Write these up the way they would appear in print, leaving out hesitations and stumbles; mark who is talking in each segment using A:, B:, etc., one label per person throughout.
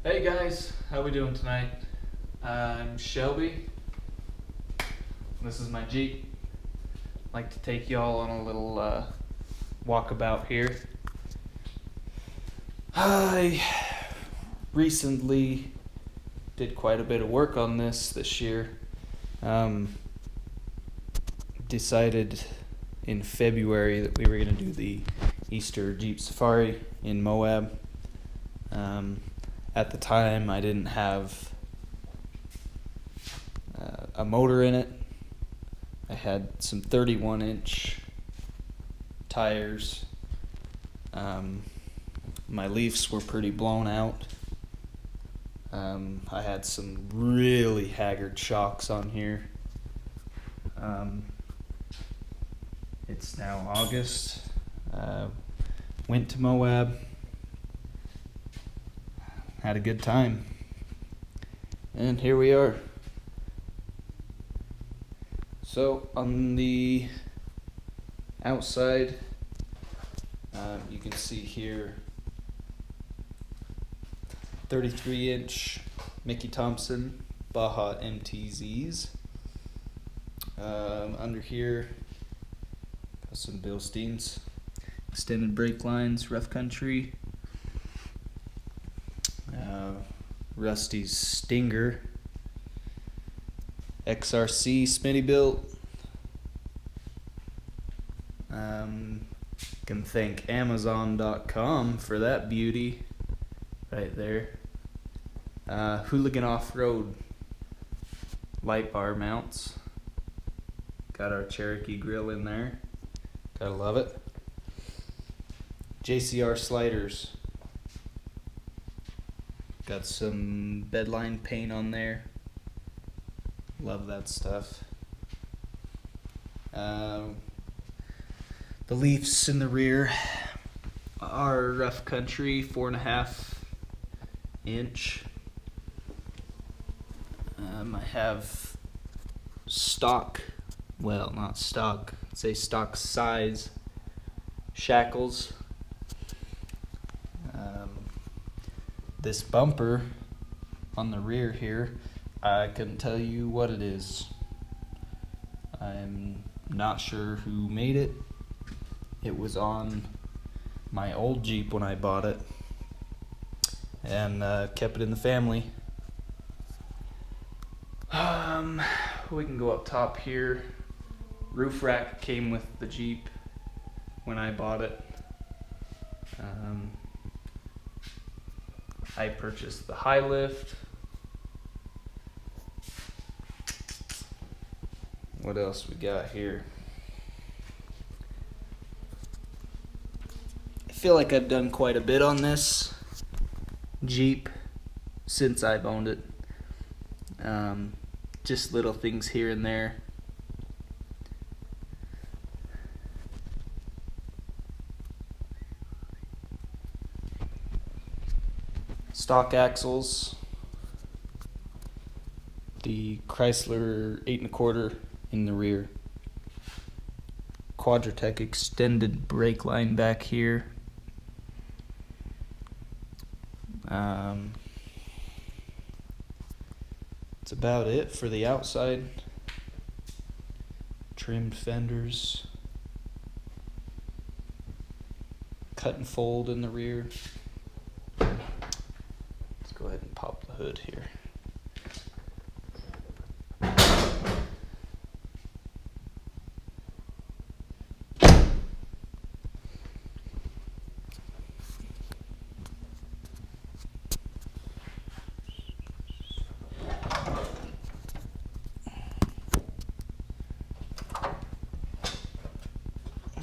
A: Hey guys, how we doing tonight? I'm Shelby. This is my Jeep. I'd like to take y'all on a little walkabout here. I recently did quite a bit of work on this year. Decided in February that we were going to do the Easter Jeep Safari in Moab. At the time, I didn't have a motor in it. I had some 31-inch tires. My leafs were pretty blown out. I had some really haggard shocks on here. It's now August. Went to Moab. Had a good time. And here we are. So on the outside, you can see here 33-inch Mickey Thompson Baja MTZs. Under here, got some Bilsteins, extended brake lines, rough country. Rusty's Stinger, XRC Smitty built. Can thank Amazon.com for that beauty right there. Hooligan Off-Road light bar mounts. Got our Cherokee grill in there. Gotta love it. JCR sliders. Got some bedline paint on there. Love that stuff. The leafs in the rear are rough country, 4.5 inch. I have stock, well, not stock, I'd say stock size shackles. This bumper on the rear here, I couldn't tell you what it is. I'm not sure who made it. It was on my old Jeep when I bought it, and kept it in the family. We can go up top here. Roof rack came with the Jeep when I bought it. I purchased the high lift. What else we got here? I feel like I've done quite a bit on this Jeep since I've owned it. Just little things here and there. Stock axles, the Chrysler 8.25 in the rear, Quadratec extended brake line back here. That's about it for the outside. Trimmed fenders, cut and fold in the rear. Go ahead and pop the hood here.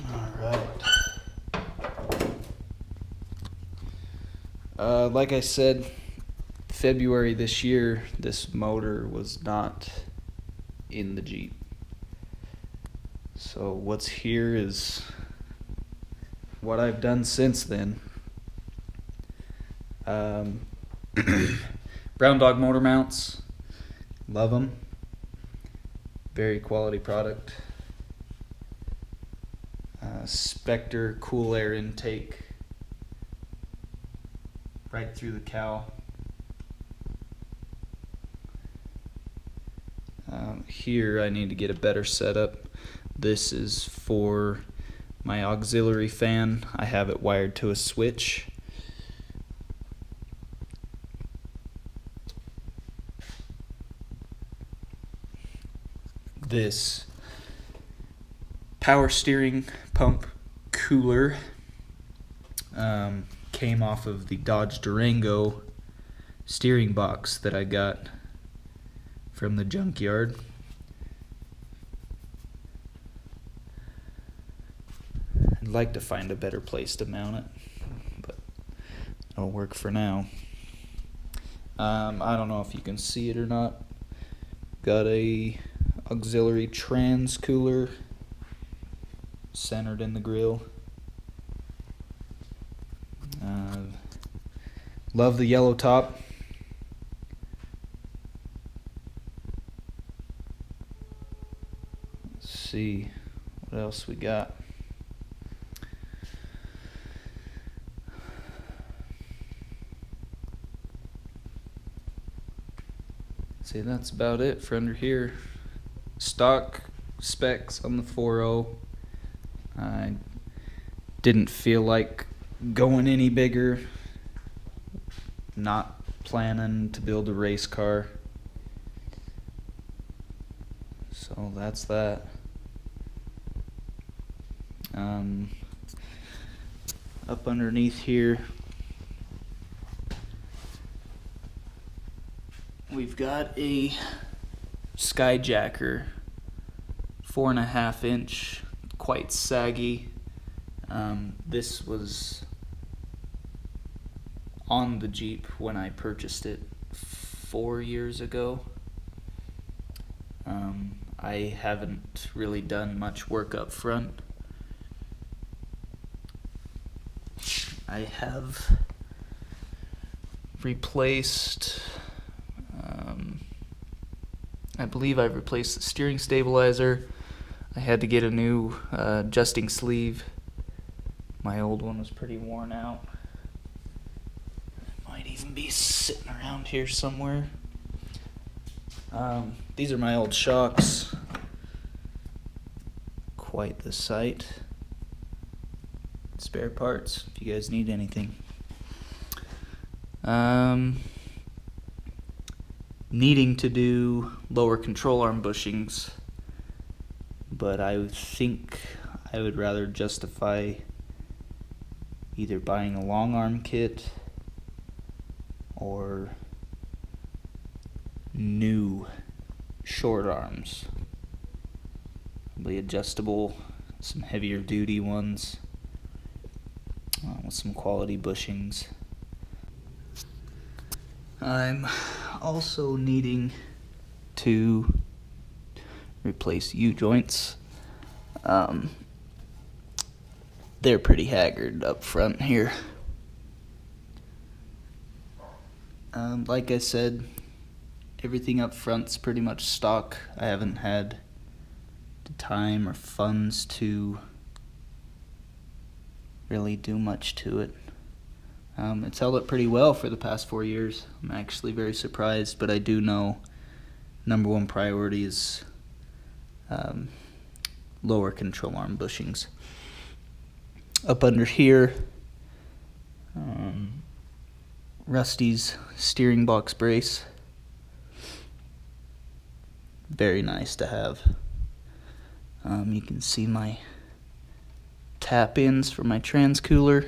A: All right. Like I said, February this year, this motor was not in the Jeep. So what's here is what I've done since then. Brown Dog motor mounts, love them. Very quality product. Spectre cool air intake right through the cowl. here I need to get a better setup. This is for my auxiliary fan. I have it wired to a switch. This power steering pump cooler came off of the Dodge Durango steering box that I got from the junkyard. I'd like to find a better place to mount it, but it'll work for now. I don't know if you can see it or not. Got a auxiliary trans cooler centered in the grill. Love the yellow top. Let's see what else we got. See, that's about it for under here. Stock specs on the 4.0. I didn't feel like going any bigger. Not planning to build a race car. So that's that. Up underneath here, we've got a Skyjacker, 4.5 inch, quite saggy. This was on the Jeep when I purchased it 4 years ago. I haven't really done much work up front. I have replaced, I believe I've replaced the steering stabilizer. I had to get a new adjusting sleeve. My old one was pretty worn out. It might even be sitting around here somewhere. These are my old shocks. Quite the sight. Spare parts if you guys need anything. Needing to do lower control arm bushings, but I think I would rather justify either buying a long arm kit or new short arms. Probably adjustable, some heavier duty ones with some quality bushings. I'm also needing to replace U-joints. They're pretty haggard up front here. Like I said, everything up front's pretty much stock. I haven't had the time or funds to really do much to it. It's held up pretty well for the past 4 years. I'm actually very surprised, but I do know number one priority is lower control arm bushings. Up under here, Rusty's steering box brace. Very nice to have. You can see my tap-ins for my trans cooler.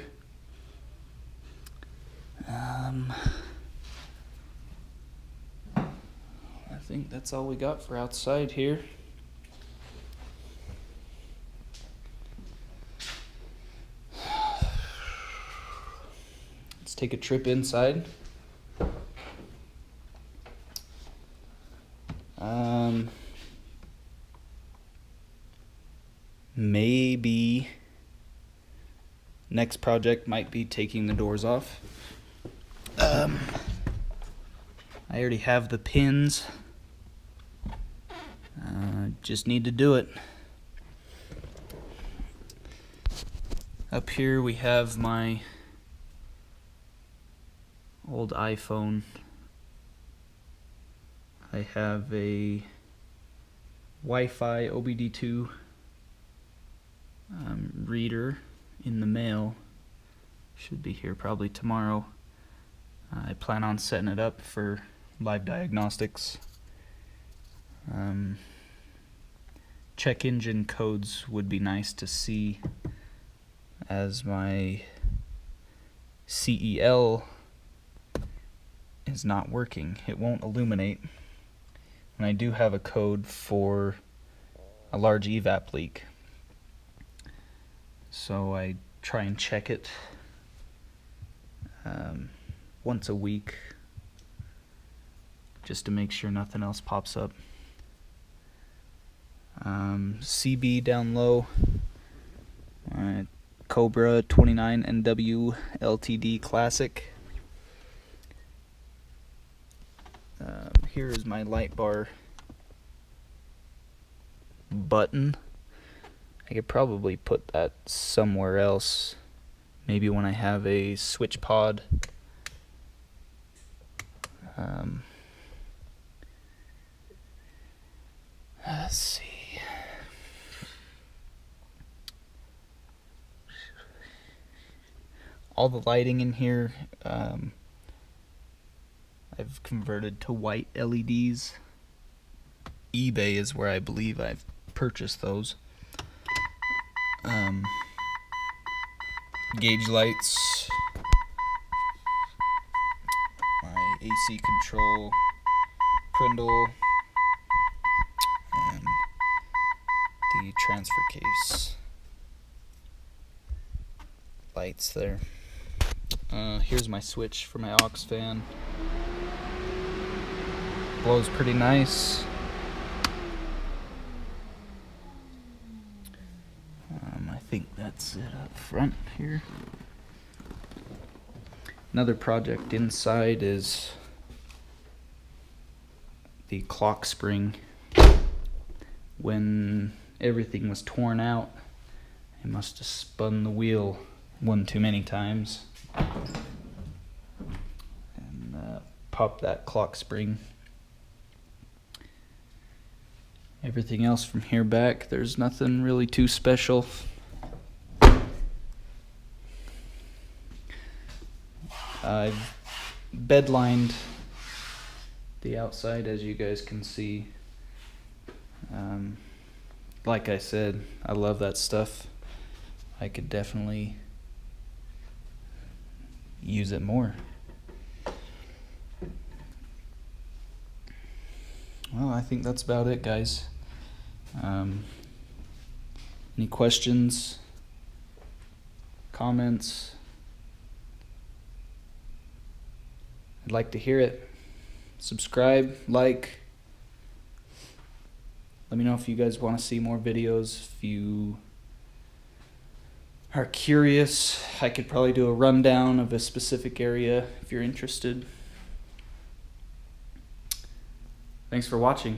A: I think that's all we got for outside here. Let's take a trip inside. Maybe next project might be taking the doors off. I already have the pins. Just need to do it. Up here we have my old iPhone. I have a Wi-Fi OBD2 reader in the mail. Should be here probably tomorrow. I plan on setting it up for live diagnostics. Check engine codes would be nice to see, as my CEL is not working. It won't illuminate. And I do have a code for a large evap leak. So I try and check it once a week just to make sure nothing else pops up. CB down low, Cobra 29 NW LTD Classic. Here is my light bar button. I could probably put that somewhere else, maybe when I have a switch pod. Let's see. All the lighting in here, I've converted to white LEDs. eBay is where I believe I've purchased those. Gauge lights, my AC control, Prindle, and the transfer case lights there. Here's my switch for my aux fan. Blows pretty nice. I think that's it up front here. Another project inside is the clock spring. When everything was torn out, I must have spun the wheel one too many times and popped that clock spring. Everything else from here back, there's nothing really too special. I've bedlined the outside, as you guys can see. Like I said, I love that stuff. I could definitely use it more. Well, I think that's about it, guys. Any questions, comments? I'd like to hear it. Subscribe, like. Let me know if you guys want to see more videos. If you are curious, I could probably do a rundown of a specific area if you're interested. Thanks for watching.